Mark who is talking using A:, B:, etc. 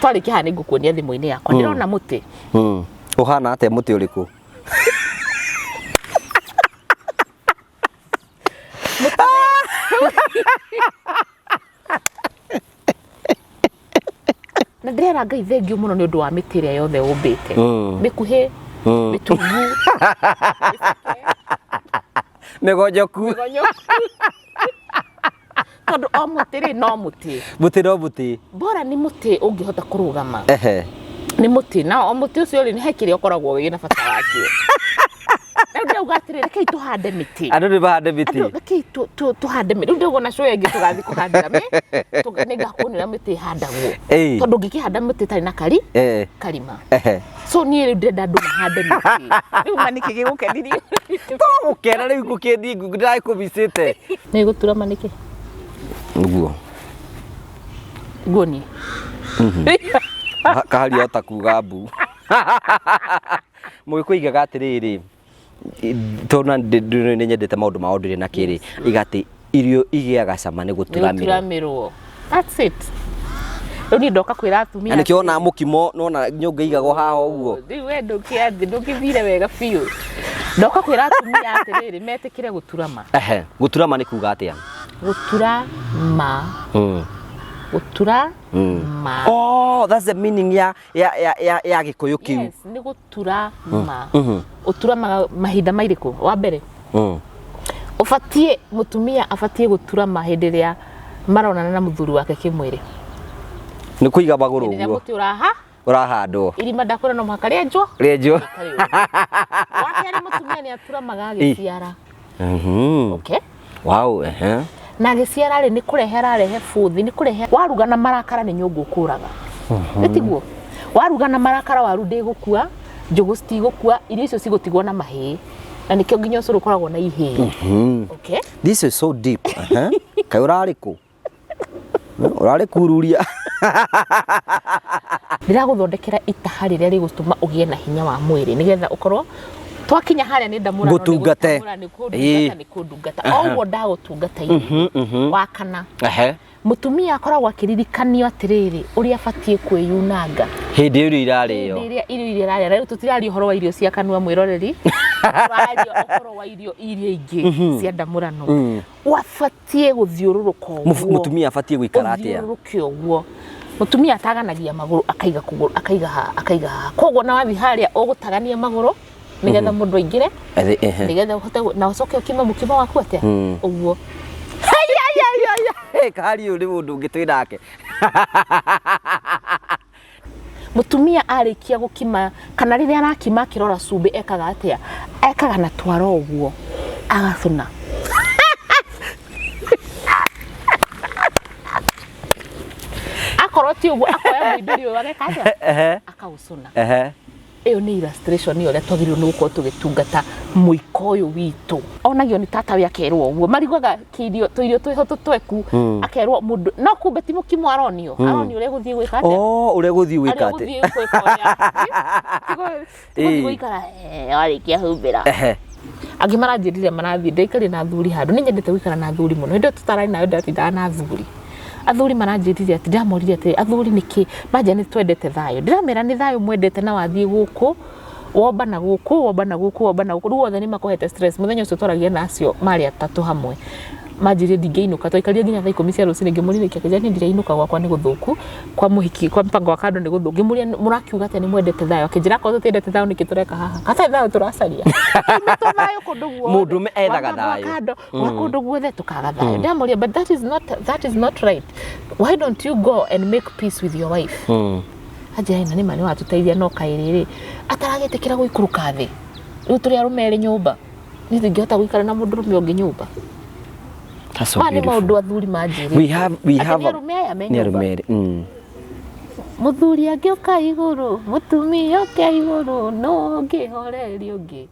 A: Twariki haha nĩngũkuonia thimũ-inĩ yakwa ndĩrona mũtĩ.
B: Ũhana atĩa mũtĩ ũrĩkũ?
A: Na ndĩrera Ngai thengiũ mũno nĩ ũndũ wa mĩtĩ ĩrĩa yothe ũmbĩte. Mĩkuhĩ, mĩtungu,
B: mĩgonjoku.
A: Tondũ o mũtĩ rĩ no mũtĩ.
B: Mũtĩ no mũtĩ.
A: Bora nĩ mũtĩ ũngĩhota kũrũgama. Nĩ mũtĩ na o mũtĩ ũcio rĩ nĩ he kĩrĩa ũkoragwo wĩ na bata wakĩo. Rĩu ndauga atĩrĩ rekei tũhande mĩtĩ.
B: Andũ nĩ mahande mĩtĩ.
A: Rekei tũhande mĩtĩ. Rĩu ndĩrona show ĩngĩ tũgathiĩ kũhandĩra nĩngakuonera mĩtĩ ĩhandagwo. Tondũ ngĩkĩhanda mĩtĩ ĩtarĩ na karima. So niĩ rĩu ndĩrenda andũ mahande mĩtĩ. Rĩu manĩkĩ gĩgũkenirie.
B: To gũkena rĩu gũkĩndi ndĩrakũbicĩte.
A: Nĩ gũtura manĩkĩ.
B: Ũguo.
A: Guoni.
B: Kahari ota kuga mbu. Mũgĩkũigaga atĩrĩrĩ tona nĩ nyendete maũndũ ma ũndũire na kĩrĩ igati irio igĩaga cama nĩ gũturamirwo.
A: That's it. Rĩu niĩ ndoka kwĩra atumia.
B: Nĩkĩo ona mũkimo nona nyũngũ igagwo haha ũguo.
A: Rĩu we ndũkĩathi ndũkĩthire wega biũ. Ndoka kwĩra atumia atĩrĩrĩ metĩkĩre gũturama.
B: Gũturama nĩ kuga atĩa?
A: Gũturama. Gũturama.
B: Oh, that's the meaning ya Gĩkũyũ kĩu.
A: Yes, nĩ gũturama. Ũturamaga mahinda mairĩkũ? Wa mbere. Mũtumia abatie gũturama hĩndĩ ĩrĩa maronana na mũthuri wake kĩmwĩrĩ.
B: Nĩ kũiga magũrũ ũguo.
A: Nĩ mũtĩ
B: ũrahandwo.
A: Irima ndakwĩra no mũhaka rĩenjwo. Wa kerĩ mũtumia nĩ aturamaga agĩciara. Okay.
B: Wow,
A: Na agĩciara rĩ nĩ kũrehe ararehe bũthi nĩ kũrehe waruga na marakara nĩ nyũngũ ũkũraga. Nĩtiguo. Waruga na marakara waru ndĩgũkua, njũgũ citigũkua, irio icio cigũtigwo na mahĩĩ. Na nĩkĩo nginya ũcũrũ ũkoragwo na ihĩĩ. Okay.
B: This is so deep. Kaĩ ũrarĩ kũ? Ũrarĩ kururia.
A: Ndĩragũthondekera itaha rĩrĩa rĩgũtũma ũgĩe na hinya wa mwĩrĩ nĩgetha ũkorwo twakinya harĩa nĩ ndamũra
B: gũtungate
A: nĩ kũndungata oguo ndagũtungata-inĩ. Wa kana mũtumia akoragwo akĩririkanio atĩrĩrĩ ũrĩa abatie kwĩyunanga
B: hĩndĩ ĩrĩa irarĩo.
A: Hĩndĩ ĩrĩa irio irarĩa rĩu tũtiraria ũhoro wa irio cia kanua mwĩroreri. Tũraria ũhoro wa irio iria ingĩ cia ndamũrano. Wabatie gũthiũrũrũka ũguo.
B: Mũtumia abatie gũikara atĩa?
A: Gũthiũrũrũke ũguo. Mũtumia ataganagia magũrũ akaiga kũgũrũ akaiga haha. Koguo na wathi harĩa ũgũtagania magũrũ nĩgetha mũndũ aingĩre. Nĩgetha ũhote na ũcoke ũkime mũkimo waku atĩa ũguo.
B: Kahari ũyũ nĩ mũndũ ũngĩ twĩ nake.
A: Mũtumia arĩkia gũkima kana rĩrĩa arakima akĩrora cumbĩ ekaga atĩa? Ekaga na twaro ũguo agacũna. Akorwo ti ũguo akoya mũithũri ũyũ ageka atĩa? Akaũcũna. Ĩyo nĩ illustration ũrĩa twagĩrĩirwo nĩ gũkorwo tũgĩtungata mũiko ũyũ witũ. Onagio nĩ tatawe akerwo ũguo mariguaga tũirio twĩho tweku akerwo mũndũ no kumbe ti mũkimo aronio ũrĩa gũthiĩ gwĩka atĩa?
B: Ũrĩa gũthiĩ gwĩka atĩa?
A: Gũthiĩ gũikara warĩkia humbĩra. Angĩ maranjĩrire marathiĩ ndaikarie na athuri handũ nĩ nyendete gũikara na athuri mũno hĩndĩ ĩyo tũtararĩ nayo ndatindaga na athuri. Athuri maranjĩrire atĩ ndamorire atĩ athuri nĩkĩ manja nĩ twendete thayũ. Ndĩramera nĩ thayũ mwendete na wathiĩ gũkũ womba na gũkũ womba na gũkũ womba na gũkũ rĩu othe nĩ makũhete stress. Mũthenya ũcio twaragia nacio marĩ atatũ hamwe manjĩrire ndingĩinũka twaikaria nginya thaa 10 cia rũcinĩ ngĩmũrire kĩake nĩ ndirainũka gwakwa nĩ gũthũku kwa mũhiki kwa mpango wa kando nĩ gũthũku ngĩmũria mũrakiuga atĩ nĩ mwendete thayũ akĩnjĩra ko tũtendete thayũ nĩkĩ tũreka haha kata thayũ tũracaria thayũ kũndũ guothe
B: mũndũ ethaga thayũ
A: kũndũ guothe tũkaga thayũ ndamũria but that is not right. Why don't you go and make peace with your wife? Aje na nĩ mani watũteithia no kaĩrĩrĩ ataragĩtĩkĩra gũikũrũka thĩ rĩu tũrĩ arũme erĩ nyũmba nĩ ndingĩhota gũikara na mũndũ ũrũme ũngĩ nyũmba.
B: That's so beautiful. We have
A: Muthuri agĩũka igũrũ mutumia oke igũrũ no ngĩhoreria ũngĩ